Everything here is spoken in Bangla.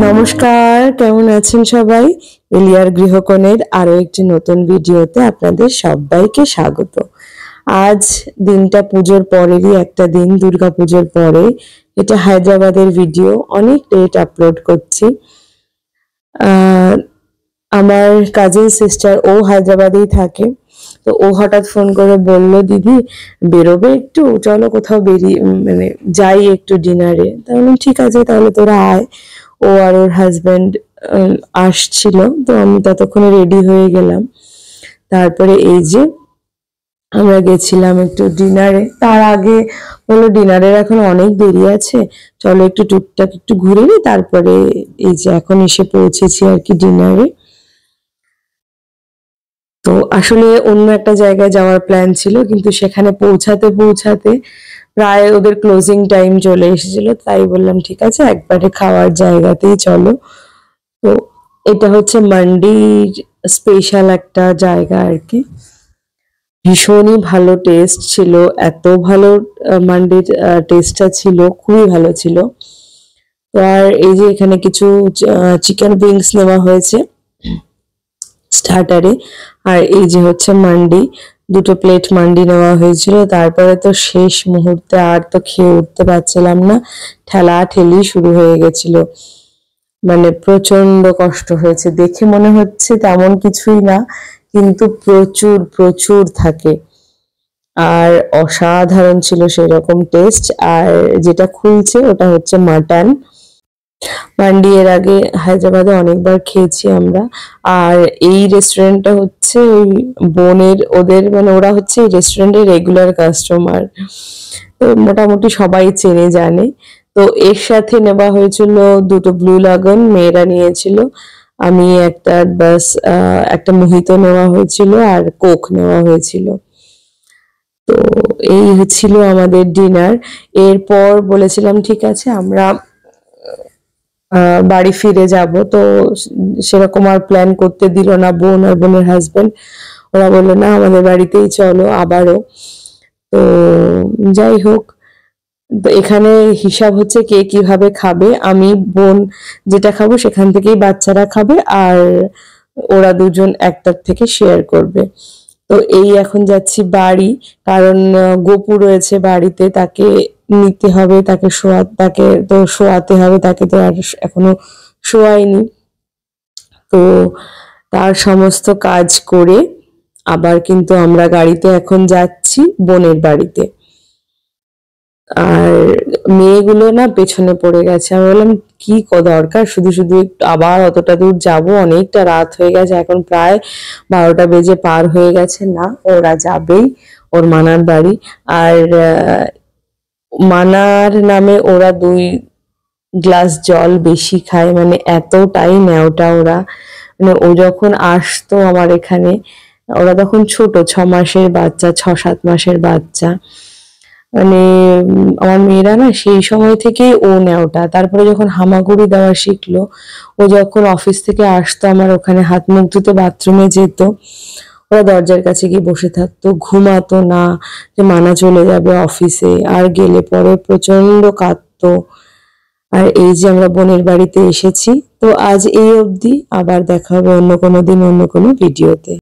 নমস্কার, কেমন আছেন সবাই? এলিয়ার গৃহকোণের আরো একটি নতুন ভিডিওতে আপনাদের সবাইকে স্বাগত। আজ দিনটা পুজোর পরেরই একটা দিন, দুর্গা পুজোর পরে। এটা হায়দ্রাবাদের ভিডিও, অনেক লেট আপলোড করছি। আমার কাজিন সিস্টার ও হায়দ্রাবাদেই থাকে, তো ও হঠাৎ ফোন করে বলল, দিদি বেরোবে একটু, চলো কোথাও বেরিয়ে যাই একটু ডিনারে। তাহলে ঠিক আছে, তাহলে তোরা আয়। ও আর ওর হাজব্যান্ড আসছিল, তো আমি ততক্ষণে রেডি হয়ে গেলাম। তারপরে এই যে আমরা গেছিলাম একটু ডিনারে। তার আগে বললো ডিনারের এখন অনেক দেরি আছে, চলো একটু টুকটাক একটু ঘুরে নিই। তারপরে এই যে এখন এসে পৌঁছেছি আর কি ডিনারে। তো আসলে অন্য একটা জায়গায় যাওয়ার প্ল্যান ছিল, কিন্তু সেখানে পৌঁছাতে পৌঁছাতে প্রায় ওদের ক্লোজিং টাইম চলে এসেছিল। তাই বললাম ঠিক আছে, একবারে খাওয়ার জায়গাতেই চলো। তো এটা হচ্ছে মান্ডির স্পেশাল একটা জায়গা আর কি। ভীষণই ভালো টেস্ট ছিল, এত ভালো মান্ডির টেস্টটা ছিল, খুবই ভালো ছিল। তো আর এই যে এখানে কিছু চিকেন উইংস নেওয়া হয়েছে স্টার্টারে, আর এই যে হচ্ছে মান্ডি, দুটো প্লেট মান্ডি নেওয়া হয়েছিল। তারপরে তো শেষ মুহূর্তে আর তো খেয়ে উঠতে পারছিলাম না, ঠেলা ঠেলি শুরু হয়ে গেছিল। মানে প্রচন্ড কষ্ট হয়েছে, দেখে মনে হচ্ছে তেমন কিছুই না, কিন্তু প্রচুর প্রচুর থাকে। আর অসাধারণ ছিল সেরকম টেস্ট। আর যেটা খুলছে ওটা হচ্ছে মাটন মান্ডি। এর আগে হায়দ্রাবাদে অনেকবার খেয়েছি আমরা। আর এই রেস্টুরেন্টটা হচ্ছে ওই বোনের, ওদের মানে ওরা হচ্ছে এই রেস্টুরেন্টের রেগুলার কাস্টমার, তো মোটামুটি সবাই চেনে জানে। তো এর সাথে নেওয়া হয়েছিল দুটো ব্লু লাগন, মেয়েরা নিয়েছিল। আমি একটা বাস একটা মোহিতো নেওয়া হয়েছিল, আর কোক নেওয়া হয়েছিল। তো এই ছিল আমাদের ডিনার। এরপর বলেছিলাম ঠিক আছে আমরা বাড়ি ফিরে যাব, তো সেরকম আর প্ল্যান করতে দিল না বোন আর বোনের হাজবেন্ড। ওরা বললো না, আমাদের বাড়িতেই চলো আবারও। তো যাই হোক, তো এখানে হিসাব হচ্ছে কে কিভাবে খাবে। আমি বোন যেটা খাবো সেখান থেকেই বাচ্চারা খাবে, আর ওরা দুজন একটার থেকে শেয়ার করবে। তো এই এখন যাচ্ছি বাড়ি, কারণ গপু রয়েছে বাড়িতে, তাকে নিতে হবে, তাকে তো শোয়াতে হবে, তাকে তো আর এখনো শোয়াইনি। তো তার সমস্ত কাজ করে আবার কিন্তু আমরা গাড়িতে এখন যাচ্ছি বোনের বাড়িতে। আর মেয়েগুলো না পেছনে পড়ে গেছে। আমি বললাম কি দরকার শুধু শুধু আবার অতটা দূর যাব, অনেকটা রাত হয়ে গেছে, এখন প্রায় 12টা বেজে পার হয়ে গেছে। না, ওরা যাবেই ওর মানার বাড়ি। আর মানার নামে ওরা 2 গ্লাস জল বেশি খায়, মানে এতটাই ন্যাওটা ওরা। মানে ও যখন আসতো আমার এখানে, ওরা তখন ছোট, 6 মাসের বাচ্চা, 6-7 মাসের বাচ্চা। মানে আমার মেয়েরা না সেই সময় থেকেই ও নেওটা। তারপরে যখন হামাগুড়ি দেওয়া শিখলো, ও যখন অফিস থেকে আসতো আমার ওখানে, হাত মুখ ধুতে বাথরুমে যেত, ওরা দরজার কাছে গিয়ে বসে থাকতো, ঘুমাতো না, যে মানা চলে যাবে অফিসে। আর গেলে পরে প্রচন্ড কাঁদতো। আর এই যে আমরা বোনের বাড়িতে এসেছি। তো আজ এই অবধি, আবার দেখা হবে অন্য কোনো দিন অন্য কোনো ভিডিওতে।